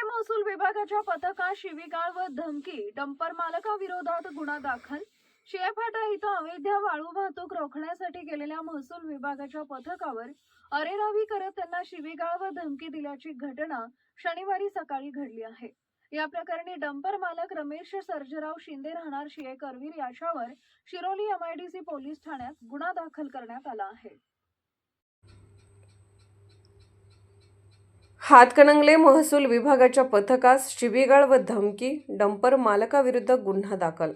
महसूल विभागाच्या पथकात शिवीगाळ व धमकी, डंपर मालकाविरोधात गुन्हा दाखल। शिळेफाटा इथं अवैध वाळू वाहतूक रोखण्यासाठी गेलेल्या महसूल विभागाच्या पथकावर अरेरावी करत त्यांना शिवीगाळ व धमकी दिल्याची घटना शनिवारी सकाळी घडली आहे। या प्रकरणी डंपर मालक रमेश सर्जेराव शिंदे राहणार शिळे करवीर याच्यावर शिरोली MIDC पोलीस ठाण्यात गुन्हा दाखल करण्यात आला आहे। हातकणंगले महसूल विभागाच्या पथकास शिवीगाळ व धमकी, डंपर मालकाविरुद्ध गुन्हा दाखल।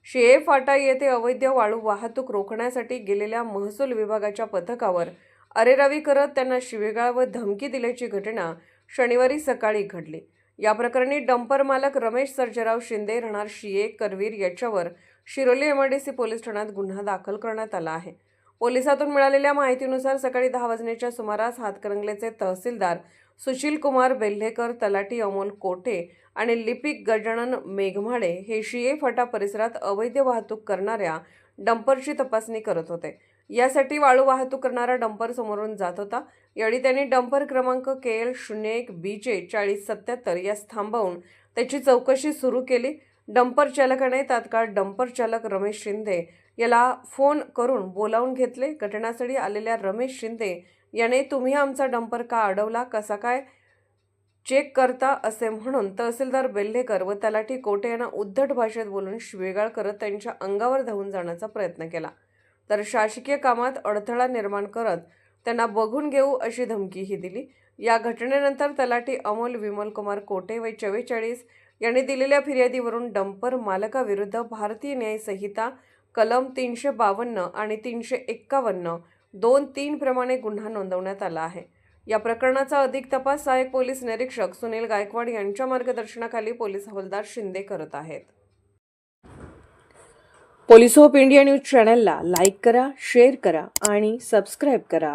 शिळे फाटा येथे अवैध वाळू वाहतूक रोखण्यासाठी गेलेल्या महसूल विभागाच्या पथकावर अरेरावी करत त्यांना शिवीगाळ व धमकी दिल्याची घटना शनिवारी सकाळी घडली। या प्रकरणी डंपर मालक रमेश सर्जेराव शिंदे राहणार शिळे करवीर याच्यावर शिरोली MIDC पोलीस ठाण्यात गुन्हा दाखल करण्यात आला आहे। पोलिसातून मिळालेल्या माहितीनुसार सकाळी 10 वाजण्याच्या सुमारास हातकणंगलेचे तहसीलदार सुशील कुमार बेल्हेकर, तलाठी अमोल कोठे आणि लिपिक गजानन मेघमाडे हे शिळे फाटा परिसरात अवैध वाहतूक करणाऱ्या डंपरची तपासणी करत होते। यासाठी वाळू वाहतूक करणारा डंपर समोरून जात होता। यावेळी त्यांनी डंपर क्रमांक KL 01 BJ 4077 यास थांबवून त्याची चौकशी सुरू केली। डंपर चालकाने तात्काळ डंपर चालक रमेश शिंदे याला फोन करून बोलावून घेतले। घटनास्थळी आलेल्या रमेश शिंदे याने तुम्ही आमचा डंपर का अडवला, कसा काय चेक करता असे म्हणून तहसीलदार बेल्हेकर व तलाठी कोटे यांना उद्धट भाषेत बोलून शिवीगाळ करत त्यांच्या अंगावर धावून जाण्याचा प्रयत्न केला, तर शासकीय कामात अडथळा निर्माण करत त्यांना बघून घेऊ अशी धमकीही दिली। या घटनेनंतर तलाठी अमोल विमलकुमार कोटे वय 44 यांनी दिलेल्या फिर्यादीवरून डंपर मालकाविरुद्ध भारतीय न्याय संहिता कलम 352 आणि 351 2-3 प्रमाणे गुन्हा नोंदवण्यात आला आहे। या प्रकरणाचा अधिक तपास सहाय्यक पोलीस निरीक्षक सुनील गायकवाड यांच्या मार्गदर्शनाखाली पोलीस हवालदार शिंदे करत आहेत। पोलीस ऑफ इंडिया न्यूज चॅनलला लाईक करा, शेअर करा आणि सबस्क्राईब करा।